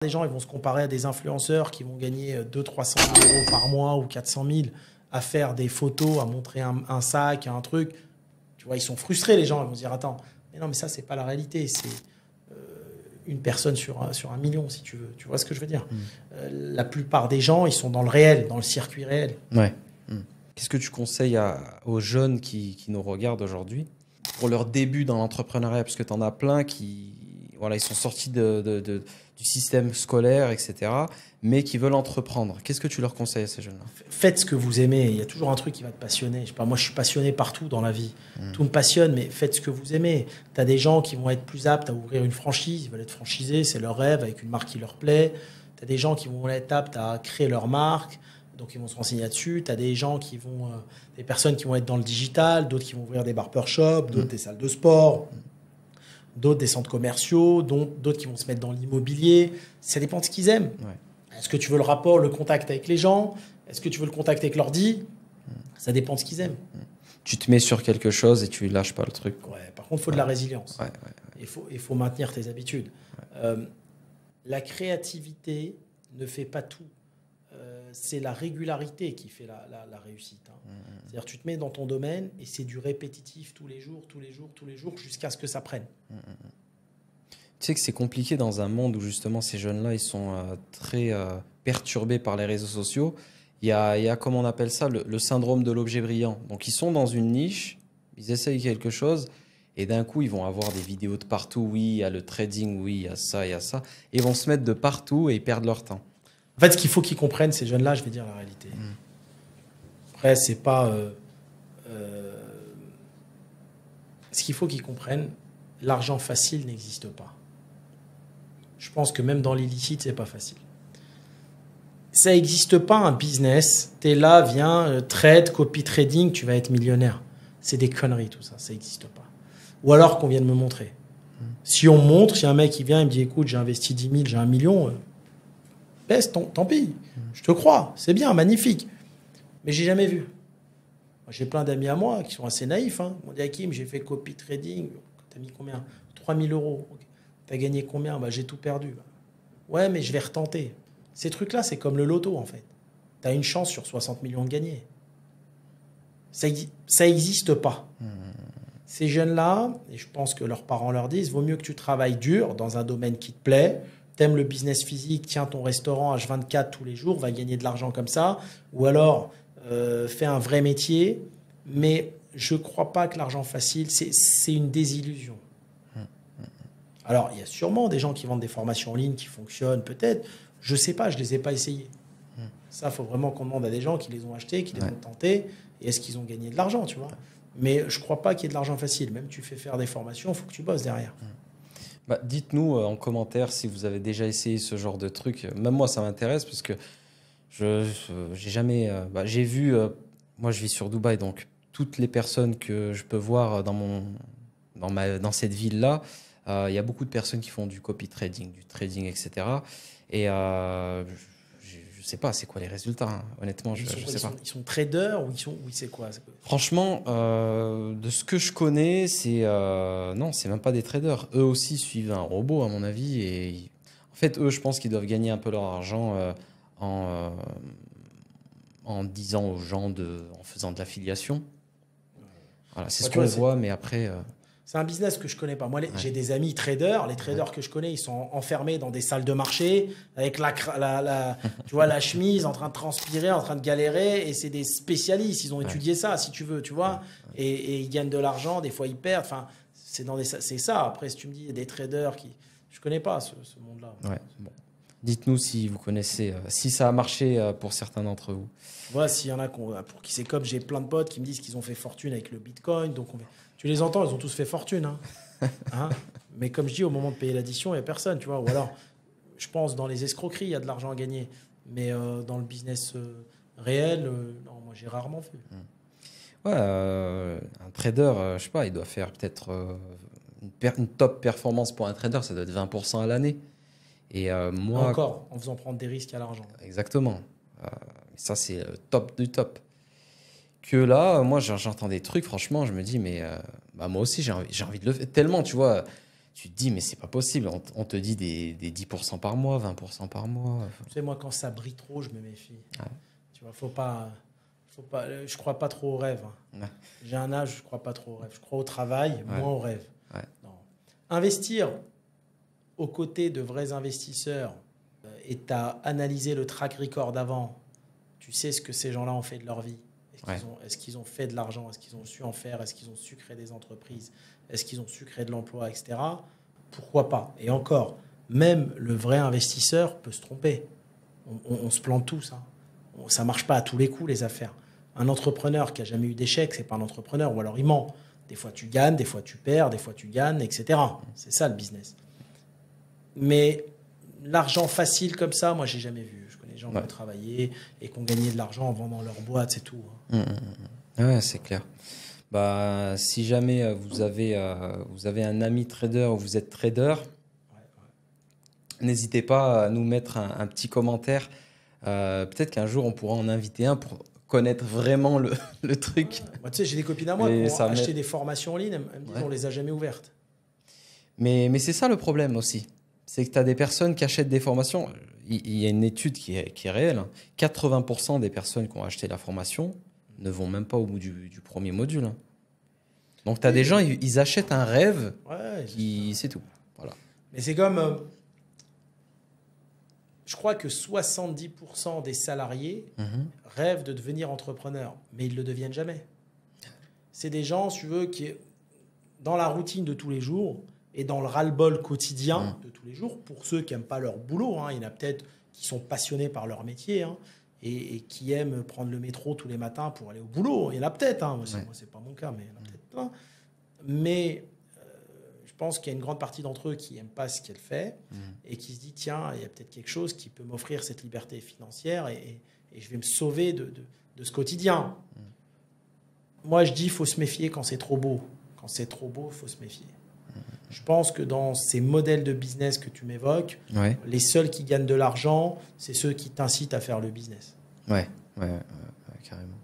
Les gens ils vont se comparer à des influenceurs qui vont gagner 200 000 à 300 000 € par mois ou 400 000 à faire des photos, à montrer un sac, un truc. Tu vois, ils sont frustrés, les gens. Ils vont se dire, attends, mais non, mais ça, c'est pas la réalité. C'est une personne sur un million, si tu veux. Tu vois ce que je veux dire? La plupart des gens, ils sont dans le réel, dans le circuit réel. Ouais. Qu'est-ce que tu conseilles aux jeunes qui nous regardent aujourd'hui pour leur début dans l'entrepreneuriat? Parce que tu en as plein qui voilà, ils sont sortis du système scolaire, etc., mais qui veulent entreprendre. Qu'est-ce que tu leur conseilles à ces jeunes-là? Faites ce que vous aimez. Il y a toujours un truc qui va te passionner. Je sais pas, moi, je suis passionné partout dans la vie. Tout me passionne, mais faites ce que vous aimez. Tu as des gens qui vont être plus aptes à ouvrir une franchise. Ils veulent être franchisés, c'est leur rêve, avec une marque qui leur plaît. Tu as des gens qui vont être aptes à créer leur marque, donc ils vont se renseigner là-dessus. Tu as des gens des personnes qui vont être dans le digital, d'autres qui vont ouvrir des barbershops, d'autres des salles de sport, d'autres des centres commerciaux, d'autres qui vont se mettre dans l'immobilier. Ça dépend de ce qu'ils aiment. Ouais. Est-ce que tu veux le rapport, le contact avec les gens? Est-ce que tu veux le contact avec l'ordi? Ça dépend de ce qu'ils aiment. Tu te mets sur quelque chose et tu lâches pas le truc. Ouais, par contre, il faut de la résilience. Il faut maintenir tes habitudes. La créativité ne fait pas tout. C'est la régularité qui fait la réussite. C'est-à-dire tu te mets dans ton domaine et c'est du répétitif tous les jours, jusqu'à ce que ça prenne. Tu sais que c'est compliqué dans un monde où justement ces jeunes-là, ils sont très perturbés par les réseaux sociaux. Il y a comment on appelle ça, le syndrome de l'objet brillant. Donc ils sont dans une niche, ils essayent quelque chose et d'un coup ils vont avoir des vidéos de partout. Oui, il y a le trading, oui, il y a ça, il y a ça. Et ils vont se mettre de partout et ils perdent leur temps. En fait, ce qu'il faut qu'ils comprennent, ces jeunes-là, je vais dire la réalité. Après, c'est pas... ce qu'il faut qu'ils comprennent, l'argent facile n'existe pas. Je pense que même dans l'illicite, c'est pas facile. Ça n'existe pas un business. Tu es là, viens, trade, copy trading, tu vas être millionnaire. C'est des conneries tout ça, ça n'existe pas. Ou alors qu'on vienne me montrer. Si on montre, si un mec qui vient et me dit, écoute, j'ai investi 10 000, j'ai 1 million... baisse, tant pis. Je te crois, c'est bien, magnifique. Mais j'ai jamais vu. J'ai plein d'amis à moi qui sont assez naïfs. Ils m'ont dit, Hakim, j'ai fait copy trading. T'as mis combien? 3 000 €. Okay. T'as gagné combien? J'ai tout perdu. Ouais, mais je vais retenter. Ces trucs-là, c'est comme le loto, en fait. T'as une chance sur 60 millions de gagner. Ça n'existe pas. Ces jeunes-là, et je pense que leurs parents leur disent, vaut mieux que tu travailles dur dans un domaine qui te plaît. T'aimes le business physique, tiens ton restaurant H24 tous les jours, va gagner de l'argent comme ça. Ou alors, fais un vrai métier. Mais je ne crois pas que l'argent facile, c'est une désillusion. Alors, il y a sûrement des gens qui vendent des formations en ligne qui fonctionnent, peut-être. Je ne sais pas, je ne les ai pas essayées. Ça, il faut vraiment qu'on demande à des gens qui les ont achetés, qui les ont tentés. Et est-ce qu'ils ont gagné de l'argent, tu vois? Mais je ne crois pas qu'il y ait de l'argent facile. Même tu fais faire des formations, il faut que tu bosses derrière. Dites-nous en commentaire si vous avez déjà essayé ce genre de truc. Même moi, ça m'intéresse parce que j'ai jamais... j'ai vu... moi, je vis sur Dubaï, donc toutes les personnes que je peux voir dans cette ville-là, il y a beaucoup de personnes qui font du copy trading, du trading, etc. Et je sais pas, c'est quoi les résultats, hein. Honnêtement, je sais pas. Ils sont traders ou c'est quoi? Franchement, de ce que je connais, non, c'est même pas des traders. Eux aussi suivent un robot, à mon avis. Et en fait, eux, je pense qu'ils doivent gagner un peu leur argent en disant aux gens, en faisant de l'affiliation. Voilà, c'est ce qu'on voit, mais après... C'est un business que je connais pas. Moi, j'ai des amis traders. Les traders que je connais, ils sont enfermés dans des salles de marché avec tu vois, la chemise, en train de transpirer, en train de galérer. Et c'est des spécialistes. Ils ont étudié ça, si tu veux, tu vois. Et ils gagnent de l'argent. Des fois, ils perdent. Enfin, c'est ça. Après, si tu me dis, il y a des traders qui... Je connais pas ce monde-là. Ouais. Bon. Dites-nous si vous connaissez, si ça a marché pour certains d'entre vous. Voilà, s'il y en a pour qui c'est comme j'ai plein de potes qui me disent qu'ils ont fait fortune avec le Bitcoin. Donc tu les entends, ils ont tous fait fortune. Mais comme je dis, au moment de payer l'addition, il n'y a personne. Tu vois. Ou alors, je pense, dans les escroqueries, il y a de l'argent à gagner. Mais dans le business réel, non, moi, j'ai rarement vu. Ouais, un trader, je sais pas, il doit faire peut-être une top performance pour un trader, ça doit être 20% à l'année. Et moi, encore, en faisant prendre des risques à l'argent. Exactement. Ça, c'est top du top. Que là, moi, j'entends des trucs, franchement, je me dis, mais moi aussi, j'ai envie de le faire. Tellement, tu vois, tu te dis, mais c'est pas possible. On te dit des 10% par mois, 20% par mois. Tu sais, moi, quand ça brille trop, je me méfie. Ouais. Tu vois, faut pas, je crois pas trop au rêve. Ouais. J'ai un âge, je crois pas trop au rêve. Je crois au travail, Ouais. moins au rêve. Ouais. Non. Investir aux côtés de vrais investisseurs et tu as analysé le track record d'avant, tu sais ce que ces gens-là ont fait de leur vie. Est-ce qu'ils ont fait de l'argent? Est-ce qu'ils ont su en faire? Est-ce qu'ils ont su créer des entreprises? Est-ce qu'ils ont su créer de l'emploi, etc. Pourquoi pas? Et encore, même le vrai investisseur peut se tromper. On se plante tous. Hein. Ça ne marche pas à tous les coups, les affaires. Un entrepreneur qui n'a jamais eu d'échec, ce n'est pas un entrepreneur, ou alors il ment. Des fois tu gagnes, des fois tu perds, des fois tu gagnes, etc. C'est ça le business. Mais l'argent facile comme ça, moi, j'ai jamais vu. Je connais des gens qui ont travaillé et qui ont gagné de l'argent en vendant leur boîte, c'est tout. Ouais, c'est clair. Bah, si jamais vous avez un ami trader ou vous êtes trader, n'hésitez pas à nous mettre un petit commentaire. Peut-être qu'un jour, on pourra en inviter un pour connaître vraiment le truc. Moi, tu sais, j'ai des copines à moi qui ont acheté des formations en ligne. Elles me disent on les a jamais ouvertes. Mais c'est ça le problème aussi. C'est que tu as des personnes qui achètent des formations. Il y a une étude qui est réelle. 80% des personnes qui ont acheté la formation ne vont même pas au bout du premier module. Donc, tu as des gens, ils achètent un rêve, c'est tout. Voilà. Mais c'est comme... je crois que 70% des salariés rêvent de devenir entrepreneurs, mais ils ne le deviennent jamais. C'est des gens, si tu veux, qui, dans la routine de tous les jours et dans le ras-le-bol quotidien de tous les jours, pour ceux qui n'aiment pas leur boulot, il y en a peut-être qui sont passionnés par leur métier et qui aiment prendre le métro tous les matins pour aller au boulot. Il y en a peut-être, moi, ce n'est pas mon cas, mais il y en a peut-être plein. Mais je pense qu'il y a une grande partie d'entre eux qui n'aiment pas ce qu'elle fait et qui se dit, tiens, il y a peut-être quelque chose qui peut m'offrir cette liberté financière et je vais me sauver de ce quotidien. Moi, je dis, il faut se méfier quand c'est trop beau. Quand c'est trop beau, il faut se méfier. Je pense que dans ces modèles de business que tu m'évoques, les seuls qui gagnent de l'argent, c'est ceux qui t'incitent à faire le business. Ouais, carrément.